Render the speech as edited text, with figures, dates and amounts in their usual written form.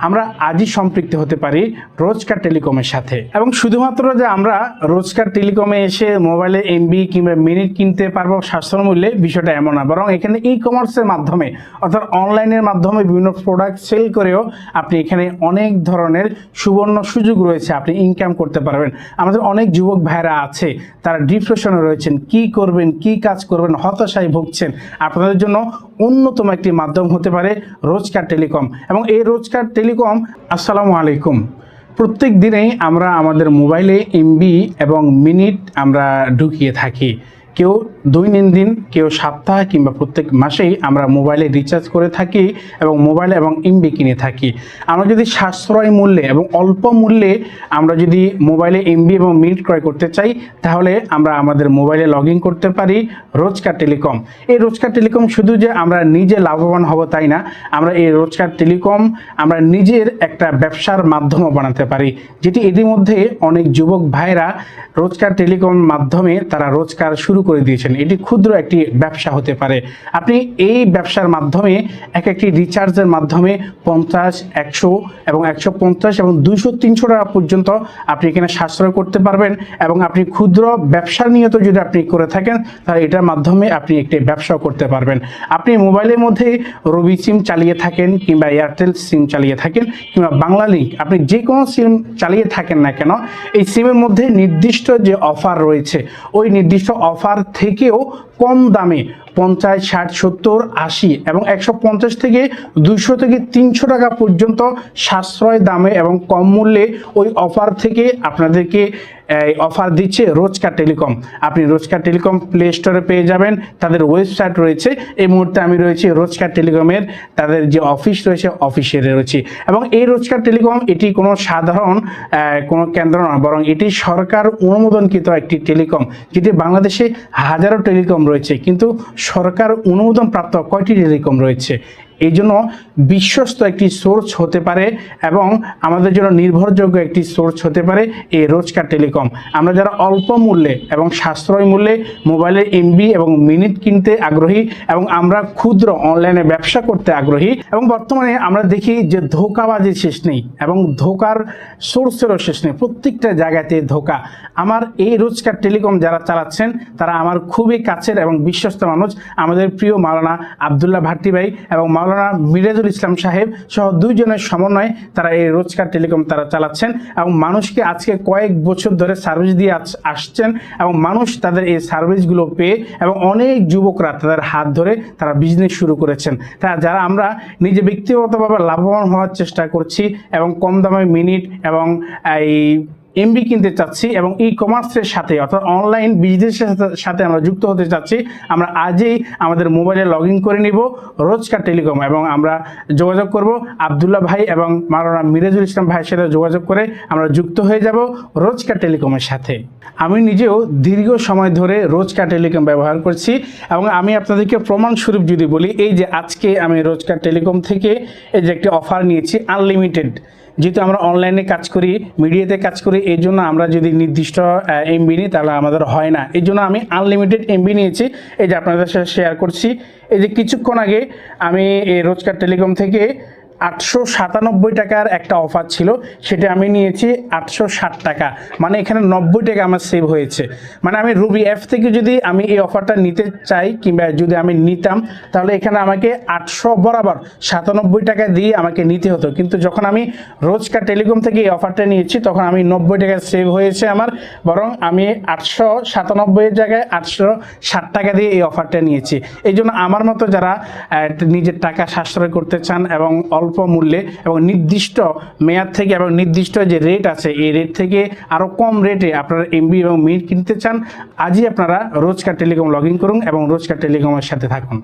আমরা আজই সম্পৃক্ত হতে পারি রোজকার টেলিকমের সাথে। এবং শুধুমাত্র যে আমরা রোজকার টেলিকমে এসে মোবাইলে এমবি কিংবা মিনিট কিনতে পারবো সাশ্রয় মূল্যে, বিষয়টা এমন না, বরং এখানে ই কমার্সের মাধ্যমে অর্থাৎ অনলাইনের মাধ্যমে বিভিন্ন প্রোডাক্ট সেল করেও আপনি এখানে অনেক ধরনের সুবর্ণ সুযোগ রয়েছে, আপনি ইনকাম করতে পারবেন। আমাদের অনেক যুবক ভাইরা আছে, তারা ডিপ্রেশনে রয়েছেন, কি করবেন কি কাজ করবেন হতাশায় ভুগছেন। আপনাদের জন্য অন্যতম একটি মাধ্যম হতে পারে রোজকার টেলিকম। এবং এই রোজকার টেলিকম, আসসালামু আলাইকুম, প্রত্যেক দিনেই আমরা আমাদের মোবাইলে এমবি এবং মিনিট আমরা ঢুকিয়ে থাকি। কেউ দৈনন্দিন, কেউ সপ্তাহ কিংবা প্রত্যেক মাসেই আমরা মোবাইলে রিচার্জ করে থাকি এবং মোবাইল এবং এমবি কিনে থাকি। আমরা যদি সাশ্রয় মূল্যে এবং অল্প মূল্যে আমরা যদি মোবাইলে এমবি এবং মিনিট ক্রয় করতে চাই, তাহলে আমরা আমাদের মোবাইলে লগ ইন করতে পারি রোজকার টেলিকম। এই রোজকার টেলিকম শুধু যে আমরা নিজে লাভবান হব তাই না, আমরা এই রোজকার টেলিকম আমরা নিজের একটা ব্যবসার মাধ্যমও বানাতে পারি, যেটি ইতিমধ্যে অনেক যুবক ভাইরা রোজকার টেলিকম মাধ্যমে তারা রোজকার শুরু করে দিয়েছেন। এটি ক্ষুদ্র একটি ব্যবসা হতে পারে। আপনি এই ব্যবসার মাধ্যমে একটি রিচার্জের মাধ্যমে 50, 100 এবং 150 এবং 200-300 টাকা পর্যন্ত আপনি এখানে সাশ্রয় করতে পারবেন। এবং আপনি ক্ষুদ্র ব্যবসা নিয়ত যদি আপনি করে থাকেন, তাহলে এটার মাধ্যমে আপনি একটি ব্যবসাও করতে পারবেন। আপনি মোবাইলের মধ্যে রবি সিম চালিয়ে থাকেন কিংবা এয়ারটেল সিম চালিয়ে থাকেন কিংবা বাংলা লিঙ্ক, আপনি যে কোনো সিম চালিয়ে থাকেন না কেন, এই সিমের মধ্যে নির্দিষ্ট যে অফার রয়েছে, ওই নির্দিষ্ট অফার থেকেও কম দামে 50, 60, 70, 80 এবং 150 থেকে 200 থেকে 300 টাকা পর্যন্ত সাশ্রয় দামে এবং কম মূল্যে ওই অফার থেকে আপনাদেরকে অফার দিচ্ছে রোজকার টেলিকম। আপনি রোজকার টেলিকম প্লে স্টোরে পেয়ে যাবেন, তাদের ওয়েবসাইট রয়েছে। এই মুহূর্তে আমি রয়েছি রোজকার টেলিকমের তাদের যে অফিস রয়েছে অফিসে রয়েছি। এবং এই রোজকার টেলিকম এটি কোনো সাধারণ কোনো কেন্দ্র নয়, বরং এটি সরকার অনুমোদনকৃত একটি টেলিকম, যেটি বাংলাদেশে হাজারো টেলিকম রয়েছে, কিন্তু সরকার অনুমোদন প্রাপ্ত কয়টি টেলিকম রয়েছে। এই জন্য বিশ্বস্ত একটি সোর্স হতে পারে এবং আমাদের জন্য নির্ভরযোগ্য একটি সোর্স হতে পারে এই রোজকার টেলিকম। আমরা যারা অল্প মূল্যে এবং সাশ্রয় মূল্যে মোবাইলের এমবি এবং মিনিট কিনতে আগ্রহী এবং আমরা ক্ষুদ্র অনলাইনে ব্যবসা করতে আগ্রহী, এবং বর্তমানে আমরা দেখি যে ধোঁকাবাজির শেষ নেই এবং ধোঁকার সোর্সেরও শেষ নেই, প্রত্যেকটা জায়গাতে ধোঁকা। আমার এই রোজকার টেলিকম যারা চালাচ্ছেন তারা আমার খুবই কাছের এবং বিশ্বস্ত মানুষ, আমাদের প্রিয় মাওলানা আব্দুল্লাহ ভাট্টি ভাই এবং মাওলানা মিরাজুল ইসলাম সাহেব সহ দুইজনের সমন্বয়ে তারা এই রোজকার টেলিকম তারা চালাচ্ছেন এবং মানুষকে আজকে কয়েক বছর ধরে সার্ভিস দিয়ে আসছেন এবং মানুষ তাদের এই সার্ভিসগুলো পেয়ে এবং অনেক যুবকরা তাদের হাত ধরে তারা বিজনেস শুরু করেছেন। তারা যারা আমরা নিজে ব্যক্তিগতভাবে লাভবান হওয়ার চেষ্টা করছি এবং কম দামে মিনিট এবং এই এমবি কিনতে চাচ্ছি এবং ই কমার্সের সাথে অর্থাৎ অনলাইন বিজনেসের সাথে আমরা যুক্ত হতে চাচ্ছি, আমরা আজই আমাদের মোবাইলে লগ ইন করে নিব রোজকার টেলিকম এবং আমরা যোগাযোগ করব আব্দুল্লাহ ভাই এবং মাওলানা মিরাজুল ইসলাম ভাইয়ের সাথে যোগাযোগ করে আমরা যুক্ত হয়ে যাব রোজকার টেলিকমের সাথে। আমি নিজেও দীর্ঘ সময় ধরে রোজকার টেলিকম ব্যবহার করছি এবং আমি আপনাদেরকে প্রমাণস্বরূপ যদি বলি, এই যে আজকে আমি রোজকার টেলিকম থেকে এই যে একটি অফার নিয়েছি আনলিমিটেড। যেহেতু আমরা অনলাইনে কাজ করি, মিডিয়াতে কাজ করি, এই জন্য আমরা যদি নির্দিষ্ট এমবি নিই তাহলে আমাদের হয় না, এই জন্য আমি আনলিমিটেড এমবি নিয়েছি। এই যে আপনাদের সাথে শেয়ার করছি, এই যে কিছুক্ষণ আগে আমি এই রোজকার টেলিকম থেকে 897 টাকার একটা অফার ছিল, সেটা আমি নিয়েছি 860 টাকা, মানে এখানে 90 টাকা আমার সেভ হয়েছে। মানে আমি রুবি অ্যাপ থেকে যদি আমি এই অফারটা নিতে চাই কিংবা যদি আমি নিতাম, তাহলে এখানে আমাকে 800 বরাবর 97 টাকা দিয়ে আমাকে নিতে হতো, কিন্তু যখন আমি রোজকার টেলিকম থেকে এই অফারটা নিয়েছি তখন আমি 90 টাকা সেভ হয়েছে আমার, বরং আমি 897 এর জায়গায় 860 টাকা দিয়ে এই অফারটা নিয়েছি। এই জন্য আমার মতো যারা নিজের টাকা সাশ্রয় করতে চান এবং অল্প মূল্যে এবং নির্দিষ্ট মেয়াদ থেকে এবং নির্দিষ্ট যে রেট আছে এই রেট থেকে আরও কম রেটে আপনারা এমবি এবং মিনিট কিনতে চান, আজই আপনারা রোজকার টেলিকম লগ ইন করুন এবং রোজকার টেলিকমের সাথে থাকুন।